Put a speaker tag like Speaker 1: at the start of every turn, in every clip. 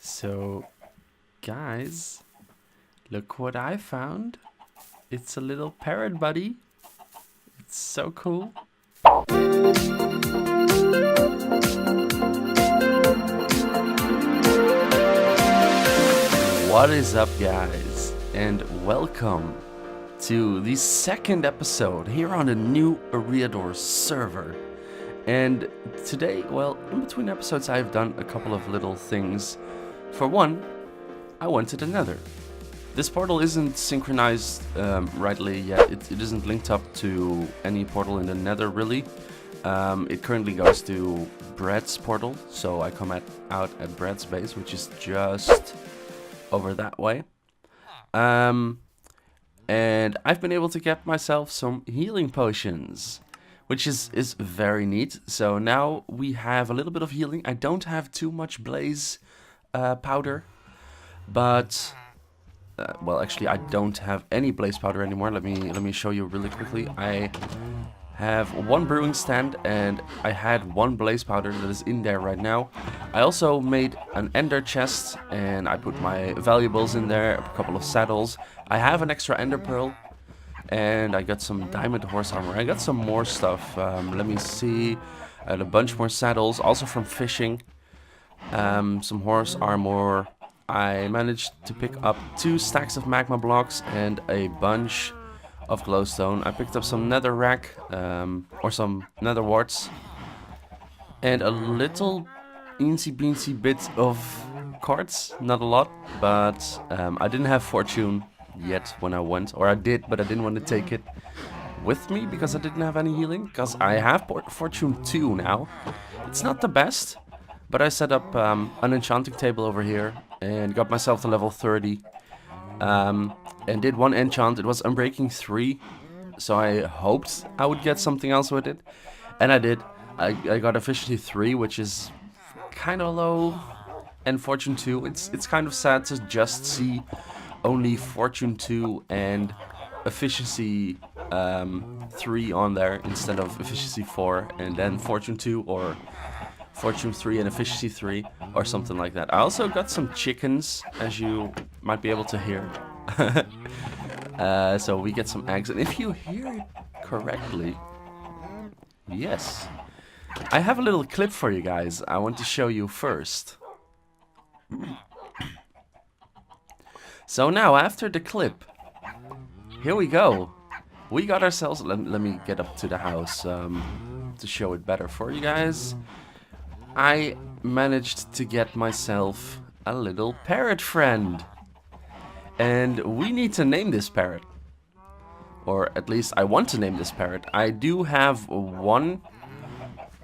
Speaker 1: So, guys, look what I found. It's a little parrot buddy. It's so cool. What is up, guys? And welcome to the second episode here on the new Eriador server. And today, well, in between episodes, I've done a couple of little things. For one, I went to the Nether. This portal isn't synchronized rightly yet. It isn't linked up to any portal in the Nether, really. It currently goes to Bread's portal, so I come out at Bread's base, which is just over that way. And I've been able to get myself some healing potions, which is very neat. So now we have a little bit of healing. I don't have too much blaze powder, but well, actually, I don't have any blaze powder anymore. Let me show you really quickly. I have one brewing stand and I had one blaze powder that is in there right now. I also made an ender chest and I put my valuables in there, a couple of saddles. I have an extra ender pearl and I got some diamond horse armor. I got some more stuff. Let me see. I had a bunch more saddles, also from fishing. Some horse armor. I managed to pick up 2 stacks of magma blocks and a bunch of glowstone. I picked up some netherrack, or some nether warts, and a little eensy beensy bit of quartz. Not a lot, but I didn't have fortune yet when I went, or I did, but I didn't want to take it with me because I didn't have any healing, because I have fortune 2 now. It's not the best, but I set up an enchanting table over here and got myself to level 30. And did one enchant. It was Unbreaking 3, so I hoped I would get something else with it, and I did. I got Efficiency 3, which is kind of low, and Fortune 2. It's kind of sad to just see only Fortune 2 and Efficiency 3 on there instead of Efficiency 4 and then Fortune 2, or Fortune 3 and Efficiency 3, or something like that. I also got some chickens, as you might be able to hear. So we get some eggs, and if you hear it correctly, yes, I have a little clip for you guys I want to show you first. So now, after the clip, here we go. We got ourselves, let me get up to the house to show it better for you guys. I managed to get myself a little parrot friend. And we need to name this parrot. Or at least I want to name this parrot. I do have one.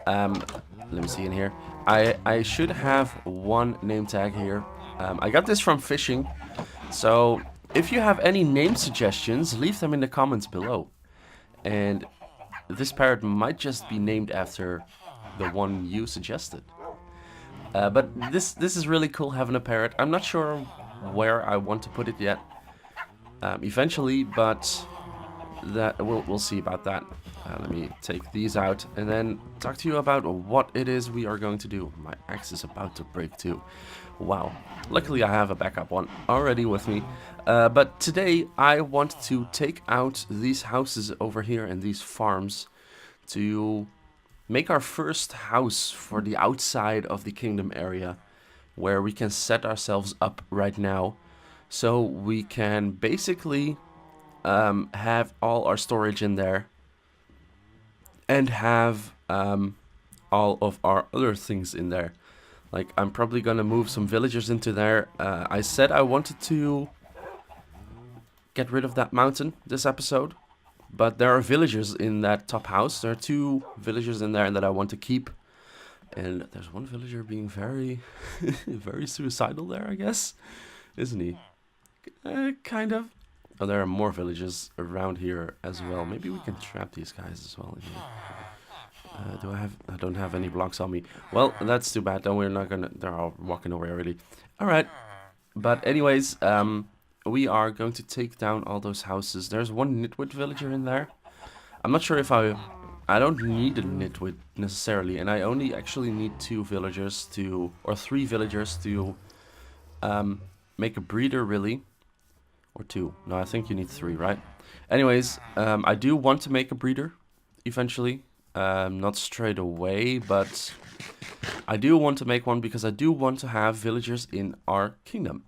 Speaker 1: Let me see in here. I should have one name tag here. I got this from fishing. So if you have any name suggestions, leave them in the comments below. And this parrot might just be named after the one you suggested. But this is really cool having a parrot. I'm not sure where I want to put it yet. Eventually, but that we'll see about that. Let me take these out and then talk to you about what it is we are going to do. My axe is about to break too. Wow. Luckily I have a backup one already with me. But today I want to take out these houses over here and these farms to make our first house for the outside of the kingdom area, where we can set ourselves up right now, so we can basically have all our storage in there and have all of our other things in there. Like, I'm probably gonna move some villagers into there. I said I wanted to get rid of that mountain this episode, but there are villagers in that top house. There are 2 villagers in there that I want to keep. And there's one villager being very, very suicidal there, I guess. Isn't he? Kind of. Oh, there are more villagers around here as well. Maybe we can trap these guys as well in here. I don't have any blocks on me. Well, that's too bad. Then we're not gonna... They're all walking away already. Alright. But anyways, we are going to take down all those houses. There's one nitwit villager in there. I'm not sure if I don't need a nitwit necessarily, and I only actually need 2 villagers to, or 3 villagers to make a breeder really, or 2. No, I think you need 3, right? Anyways, I do want to make a breeder eventually, not straight away, but I do want to make one because I do want to have villagers in our kingdom.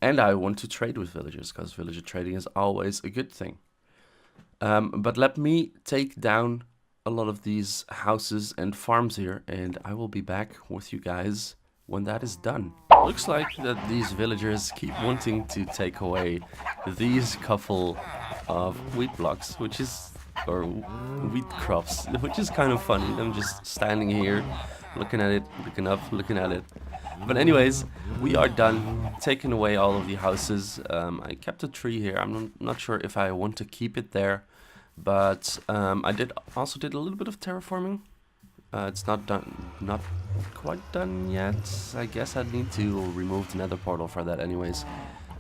Speaker 1: And I want to trade with villagers, because villager trading is always a good thing. But let me take down a lot of these houses and farms here, and I will be back with you guys when that is done. Looks like that these villagers keep wanting to take away these couple of wheat blocks, which is, or wheat crops, which is kind of funny. I'm just standing here, looking at it, looking up, looking at it. But anyways, we are done taking away all of the houses. I kept a tree here. I'm not sure if I want to keep it there, but I also did a little bit of terraforming. It's not done, not quite done yet. I guess I'd need to remove the nether portal for that anyways.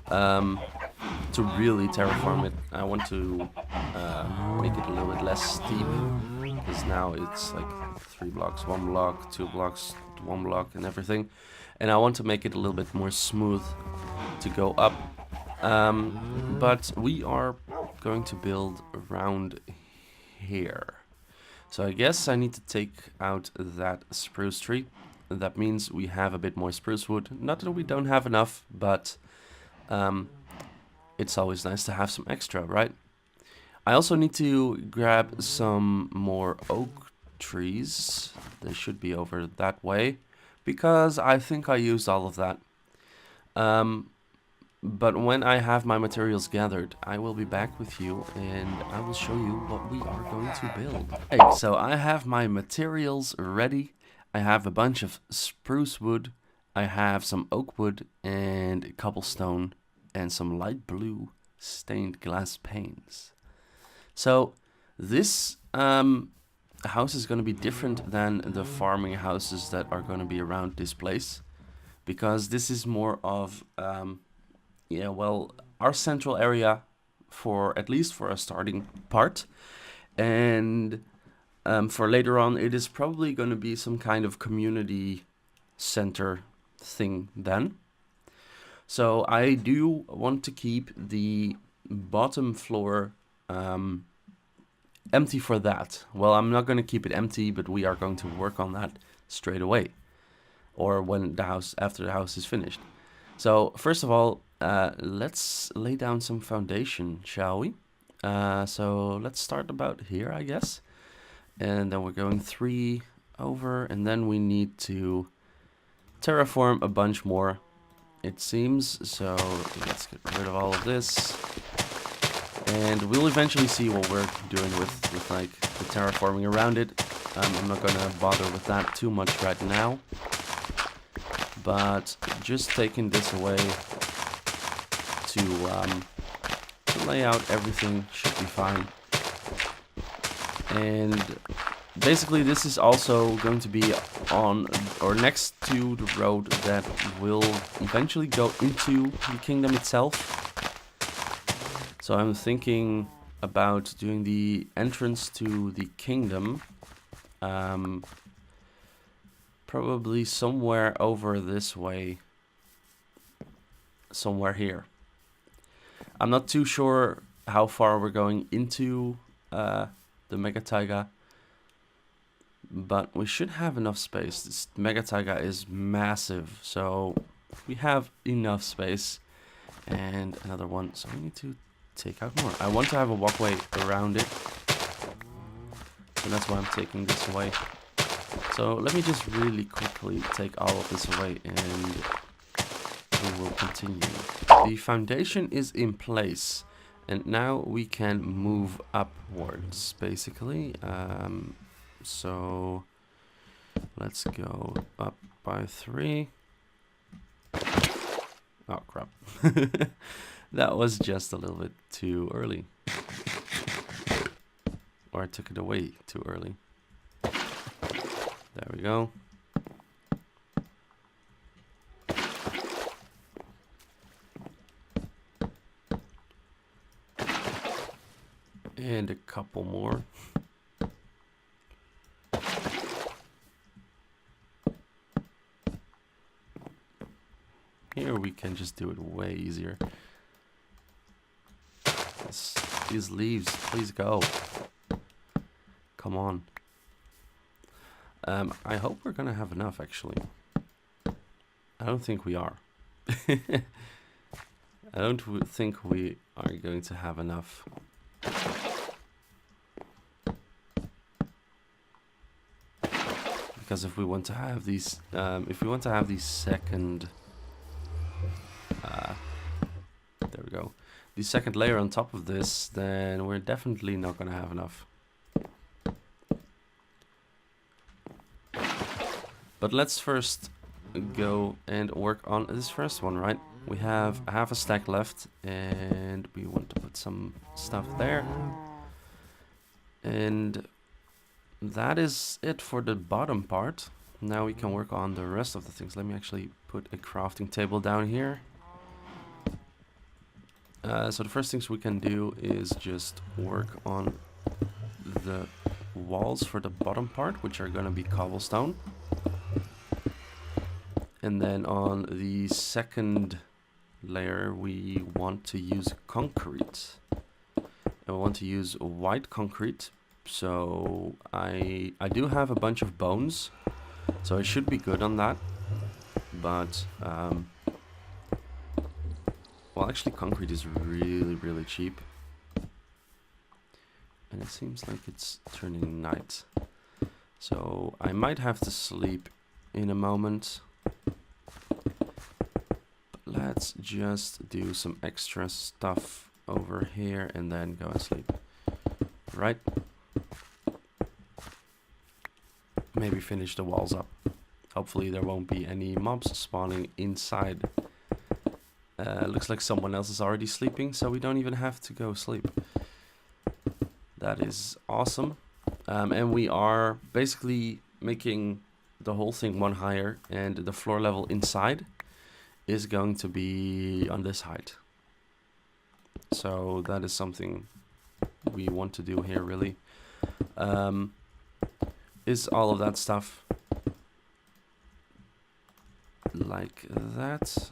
Speaker 1: To really terraform it, I want to make it a little bit less steep, because now it's like 3 blocks, 1 block, 2 blocks, 1 block and everything. And I want to make it a little bit more smooth to go up. But we are going to build around here. So I guess I need to take out that spruce tree. That means we have a bit more spruce wood. Not that we don't have enough, but it's always nice to have some extra, right? I also need to grab some more oak trees. They should be over that way, because I think I used all of that. But when I have my materials gathered, I will be back with you and I will show you what we are going to build. Hey, so I have my materials ready. I have a bunch of spruce wood, I have some oak wood and cobblestone and some light blue stained glass panes. So this house is going to be different than the farming houses that are going to be around this place, because this is more of yeah, well, our central area, for at least for a starting part, and for later on it is probably going to be some kind of community center thing then. So I do want to keep the bottom floor empty for that. Well, I'm not going to keep it empty, but we are going to work on that straight away, or when the house, after the house is finished. So first of all, let's lay down some foundation, shall we? So let's start about here, I guess. And then we're going 3 over, and then we need to terraform a bunch more, it seems. So let's get rid of all of this. And we'll eventually see what we're doing with like the terraforming around it. I'm not gonna bother with that too much right now. But just taking this away to lay out everything should be fine. And basically this is also going to be on or next to the road that will eventually go into the kingdom itself. So I'm thinking about doing the entrance to the kingdom probably somewhere over this way, somewhere here. I'm not too sure how far we're going into the Mega Taiga, but we should have enough space. This Mega Taiga is massive, so we have enough space. And another one, so we need to take out more. I want to have a walkway around it, so that's why I'm taking this away. So let me just really quickly take all of this away and we will continue. The foundation is in place and now we can move upwards basically. So let's go up by 3. Oh crap. That was just a little bit too early. Or I took it away too early. There we go. And a couple more. Here we can just do it way easier. These leaves, please go. Come on. I hope we're gonna have enough, actually. I don't think we are. I don't think we are going to have enough. Because if we want to have these, second, there we go, the second layer on top of this, then we're definitely not going to have enough. But let's first go and work on this first one, right? We have half a stack left, and we want to put some stuff there. And that is it for the bottom part. Now we can work on the rest of the things. Let me actually put a crafting table down here. So the first things we can do is just work on the walls for the bottom part, which are going to be cobblestone. And then on the second layer, we want to use concrete. And we want to use white concrete. So I do have a bunch of bones, so I should be good on that. But well, actually, concrete is really cheap, and it seems like it's turning night. So I might have to sleep in a moment. Let's just do some extra stuff over here and then go and sleep. Right? Maybe finish the walls up. Hopefully there won't be any mobs spawning inside. Looks like someone else is already sleeping, so we don't even have to go sleep. That is awesome. And we are basically making the whole thing one higher, and the floor level inside is going to be on this height. So that is something we want to do here, really. Is all of that stuff like that.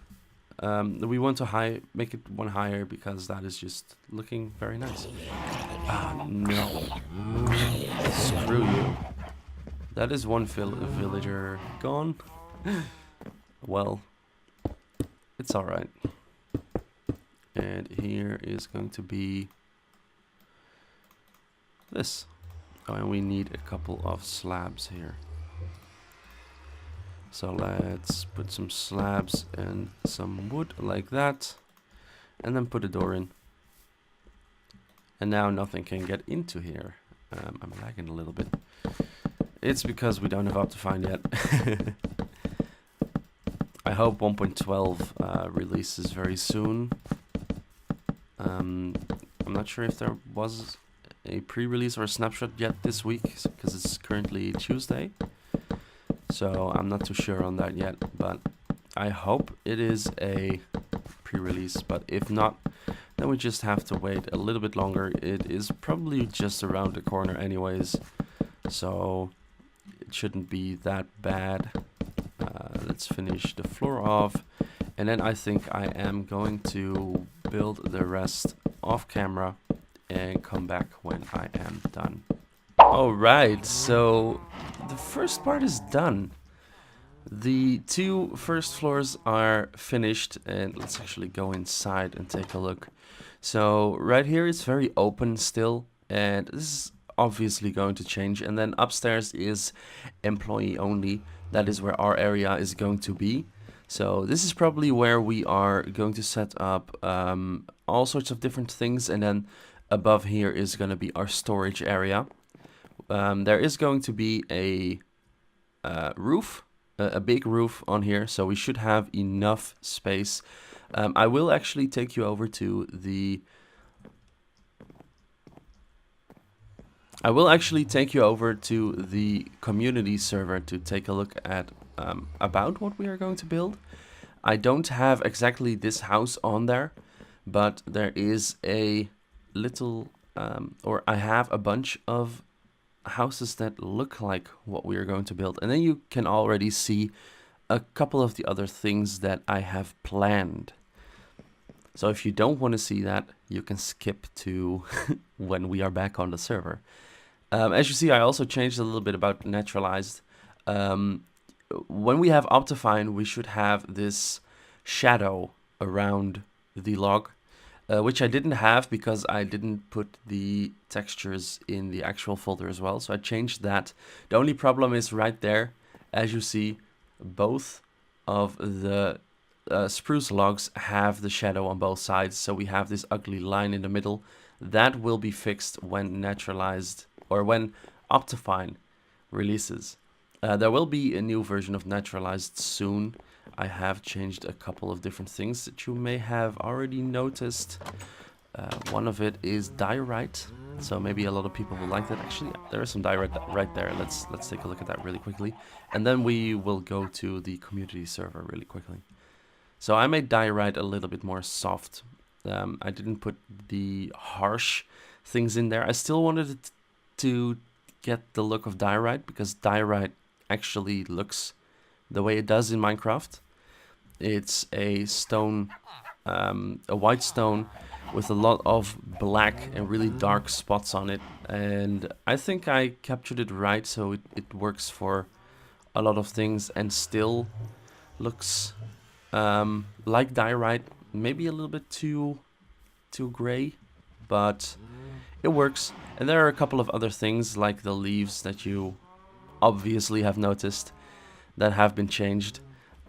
Speaker 1: We want to make it one higher because that is just looking very nice. Ah, no. Screw you. That is one villager gone. Well, it's alright. And here is going to be this. Oh, and we need a couple of slabs here. So let's put some slabs and some wood like that. And then put a door in. And now nothing can get into here. I'm lagging a little bit. It's because we don't have Optifine yet. I hope 1.12 releases very soon. I'm not sure if there was a pre-release or a snapshot yet this week, because it's currently Tuesday. So I'm not too sure on that yet, but I hope it is a pre-release. But if not, then we just have to wait a little bit longer. It is probably just around the corner anyways, so it shouldn't be that bad. Let's finish the floor off, and then I think I am going to build the rest off camera and come back when I am done. Alright, so the first part is done. The two first floors are finished, and let's actually go inside and take a look. So right here it's very open still, and this is obviously going to change. And then upstairs is employee only. That is where our area is going to be. So this is probably where we are going to set up all sorts of different things, and then above here is going to be our storage area. There is going to be a roof, a big roof on here, so we should have enough space. I will actually take you over to the community server to take a look at about what we are going to build. I don't have exactly this house on there, but there is a little, or I have a bunch of houses that look like what we are going to build, and then you can already see a couple of the other things that I have planned. So if you don't want to see that, you can skip to when we are back on the server. As you see, I also changed a little bit about naturalized. When we have Optifine, we should have this shadow around the log, which I didn't have because I didn't put the textures in the actual folder as well. So I changed that. The only problem is right there, as you see, both of the spruce logs have the shadow on both sides. So we have this ugly line in the middle. That will be fixed when naturalized, or when Optifine releases. There will be a new version of naturalized soon. I have changed a couple of different things that you may have already noticed. One of it is diorite, so maybe a lot of people will like that. Actually, there is some diorite right there. Let's take a look at that really quickly, and then we will go to the community server really quickly. So I made diorite a little bit more soft. I didn't put the harsh things in there. I still wanted it to get the look of diorite, because diorite actually looks the way it does in Minecraft. It's a stone, a white stone with a lot of black and really dark spots on it, and I think I captured it right, so it works for a lot of things and still looks like diorite, maybe a little bit too gray, but it works. And there are a couple of other things like the leaves that you obviously have noticed that have been changed,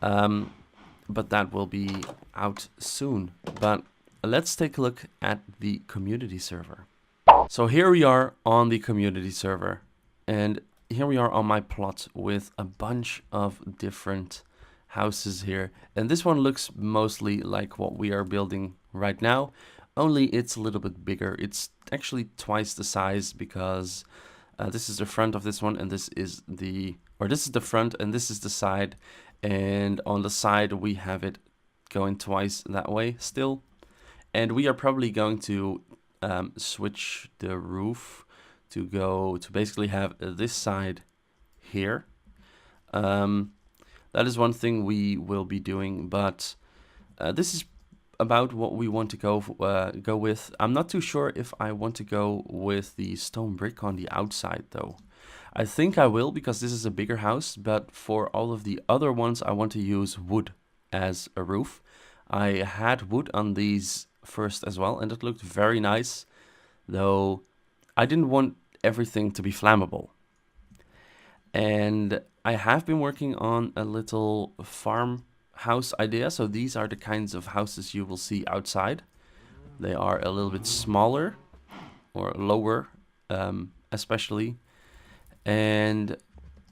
Speaker 1: but that will be out soon. But let's take a look at the community server. So here we are on the community server, and here we are on my plot with a bunch of different houses here, and this one looks mostly like what we are building right now, only it's a little bit bigger. It's actually twice the size, because this is the front of this one, and this is the front, and this is the side, and on the side we have it going twice that way still. And we are probably going to switch the roof to basically have this side here. That is one thing we will be doing, but this is about what we want to go with. I'm not too sure if I want to go with the stone brick on the outside though. I think I will, because this is a bigger house, but for all of the other ones I want to use wood as a roof. I had wood on these first as well, and it looked very nice, though I didn't want everything to be flammable. And I have been working on a little farmhouse idea. So these are the kinds of houses you will see outside. They are a little bit smaller or lower, especially. And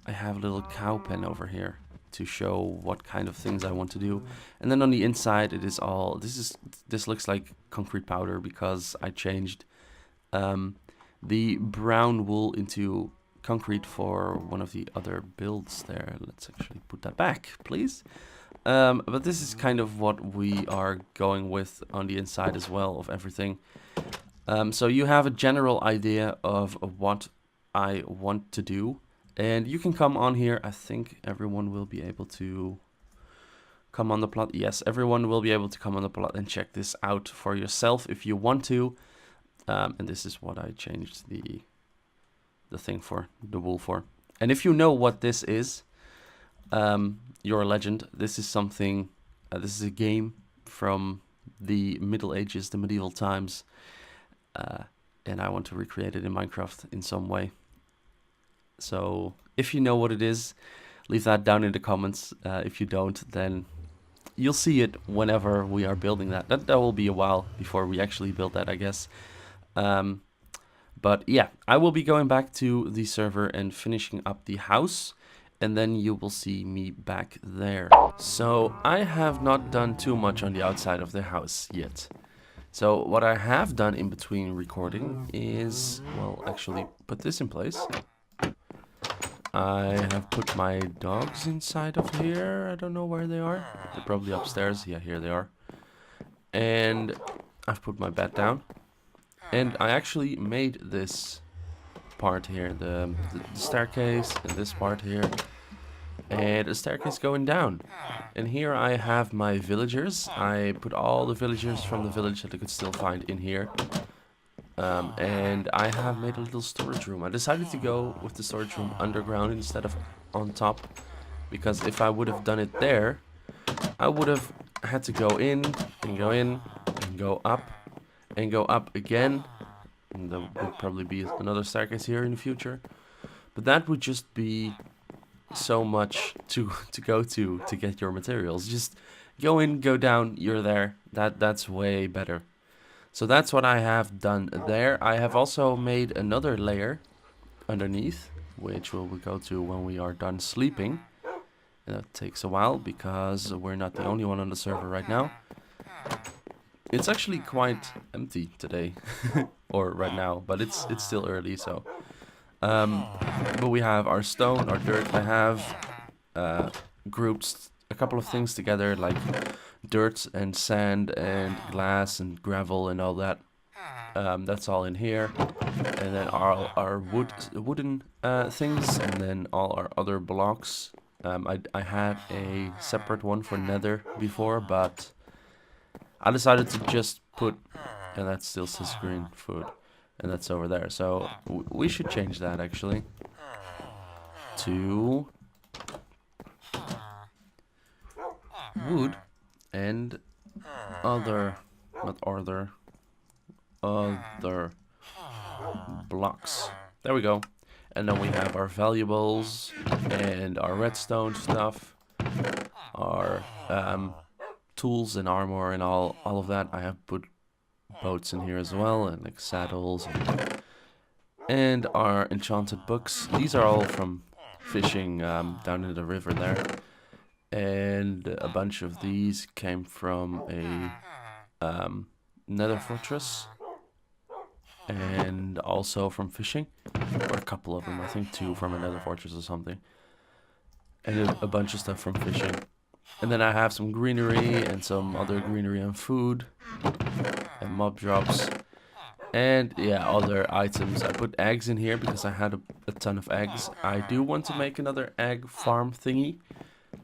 Speaker 1: I have a little cow pen over here to show what kind of things I want to do. And then on the inside, it is all, this looks like concrete powder, because I changed the brown wool into concrete for one of the other builds there. Let's actually put that back, please. But this is kind of what we are going with on the inside as well of everything. So you have a general idea of what I want to do, and you can come on here. I think everyone will be able to come on the plot. Yes, everyone will be able to come on the plot and check this out for yourself if you want to. And this is what I changed the thing for, the wool for. And if you know what this is, you're a legend. This is something, this is a game from the Middle Ages, the medieval times, and I want to recreate it in Minecraft in some way. So if you know what it is, leave that down in the comments. If you don't, then you'll see it whenever we are building that. That will be a while before we actually build that, I guess. But yeah, I will be going back to the server and finishing up the house, and then you will see me back there. So I have not done too much on the outside of the house yet. So what I have done in between recording is, well, actually put this in place. I have put my dogs inside of here. I don't know where they are. They're probably upstairs. Yeah, here they are. And I've put my bed down. And I actually made this part here, the staircase, and this part here. and a staircase going down. And here I have my villagers. I put all the villagers from the village that I could still find in here. And I have made a little storage room. I decided to go with the storage room underground instead of on top, because if I would have done it there, I would have had to go in and go in and go up and go up again. And there would probably be another staircase here in the future. But that would just be so much to go to get your materials. Just go in, go down, you're there. That's way better. So that's what I have done there. I have also made another layer underneath, which we'll go to when we are done sleeping. And that takes a while because we're not the only one on the server right now. It's actually quite empty today, or right now, but it's still early, so. But we have our stone, our dirt. I have grouped a couple of things together, like dirt and sand and glass and gravel and all that. That's all in here. And then our wooden things, and then all our other blocks. I had a separate one for nether before, but I decided to just put, and that still says green food, and that's over there. So we should change that actually to wood and other blocks. There we go. And then we have our valuables and our redstone stuff, our tools and armor and all of that. I have put boats in here as well, and like saddles and our enchanted books. These are all from fishing down in the river there. And a bunch of these came from a nether fortress, and also from fishing, or a couple of them, I think 2 from a nether fortress or something, and a bunch of stuff from fishing. And then I have some greenery and some other greenery and food and mob drops, and yeah, other items. I put eggs in here because I had a ton of eggs. I do want to make another egg farm thingy,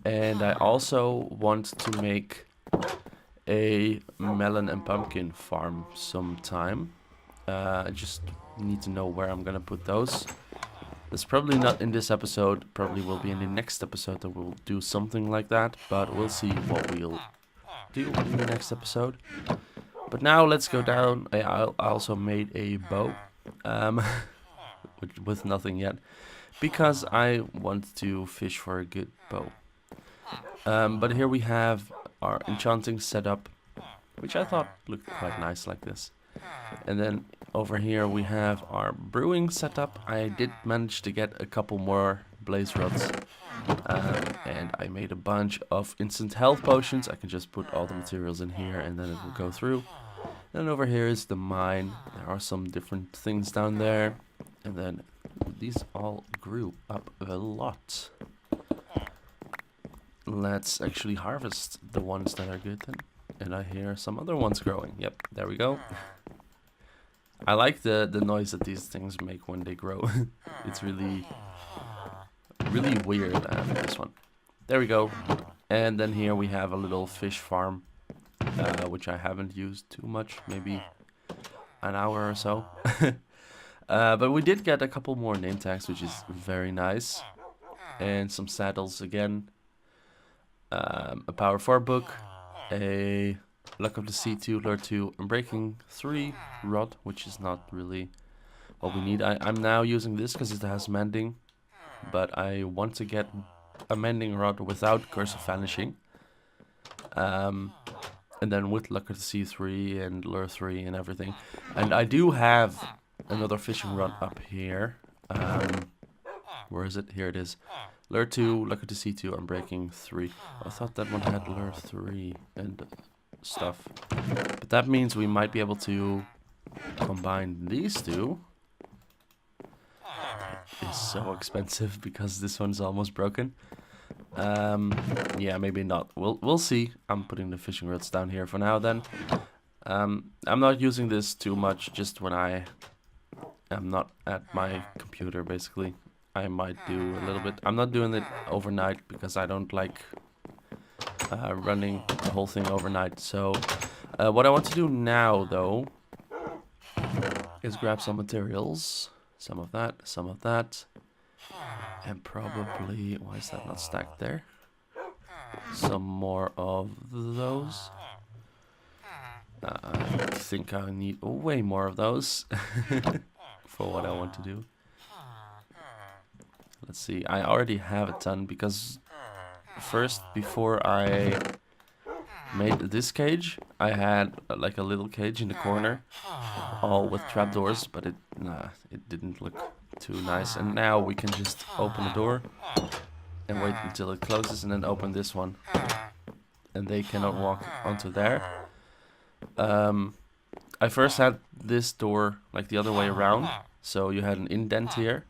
Speaker 1: and I also want to make a melon and pumpkin farm sometime. I just need to know where I'm gonna put those. That's probably not in this episode, probably will be in the next episode that we'll do something like that, but we'll see what we'll do in the next episode. But now let's go down. I also made a bow, with nothing yet, because I want to fish for a good bow. But here we have our enchanting setup, which I thought looked quite nice like this. And then over here we have our brewing setup. I did manage to get a couple more blaze rods, and I made a bunch of instant health potions. I can just put all the materials in here and then it will go through. And over here is the mine. There are some different things down there, and then these all grew up a lot. Let's actually harvest the ones that are good then. And I hear some other ones growing. Yep, there we go. I like the noise that these things make when they grow. It's really weird, this one. There we go. And then here we have a little fish farm, which I haven't used too much, maybe an hour or so. But we did get a couple more name tags, which is very nice. And some saddles again. A power 4 book, a luck of the sea 2, lure 2, and breaking 3 rod, which is not really what we need. I'm now using this because it has mending, but I want to get a mending rod without curse of vanishing. And then with luck of the sea 3 and lure 3 and everything. And I do have another fishing rod up here. Where is it? Here it is. Lure 2, luck of the sea 2, and breaking 3. I thought that one had lure 3 and stuff. But that means we might be able to combine these two. It's so expensive because this one's almost broken. Yeah, maybe not. We'll see. I'm putting the fishing rods down here for now then. I'm not using this too much, just when I am not at my computer, basically. I might do a little bit. I'm not doing it overnight because I don't like running the whole thing overnight. So what I want to do now, though, is grab some materials. Some of that. And probably, why is that not stacked there? Some more of those. I think I need way more of those for what I want to do. Let's see, I already have a ton because first, before I made this cage, I had like a little cage in the corner, all with trapdoors, but it didn't look too nice. And now we can just open the door and wait until it closes and then open this one. And they cannot walk onto there. I first had this door like the other way around, so you had an indent here.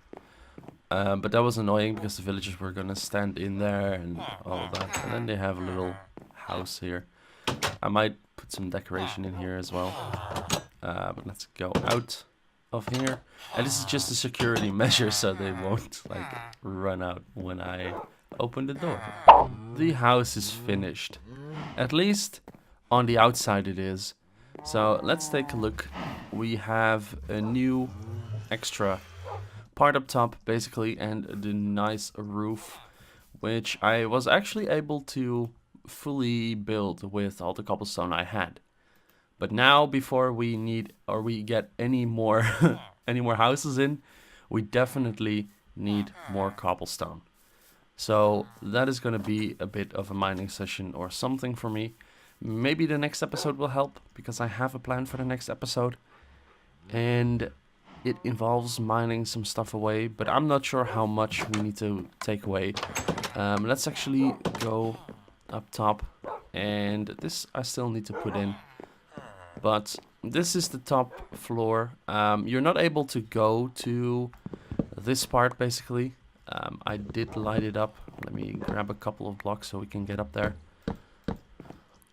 Speaker 1: But that was annoying because the villagers were gonna stand in there and all of that. And then they have a little house here. I might put some decoration in here as well. But let's go out of here. And this is just a security measure so they won't like run out when I open the door. The house is finished. At least on the outside it is. So let's take a look. We have a new extra part up top basically, and the nice roof, which I was actually able to fully build with all the cobblestone I had. But now, before we need or we get any more any more houses in, we definitely need more cobblestone. So that is going to be a bit of a mining session or something for me. Maybe the next episode will help, because I have a plan for the next episode. And it involves mining some stuff away, but I'm not sure how much we need to take away. Let's actually go up top. And this I still need to put in. But this is the top floor. You're not able to go to this part, basically. I did light it up. Let me grab a couple of blocks so we can get up there.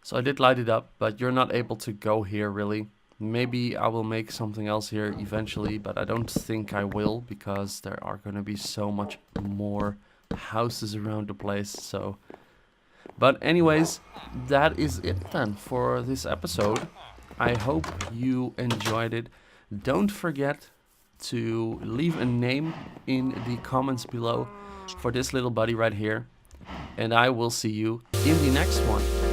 Speaker 1: So I did light it up, but you're not able to go here, really. Maybe I will make something else here eventually, but I don't think I will, because there are going to be so much more houses around the place. So, but anyways, that is it then for this episode. I hope you enjoyed it. Don't forget to leave a name in the comments below for this little buddy right here. And I will see you in the next one.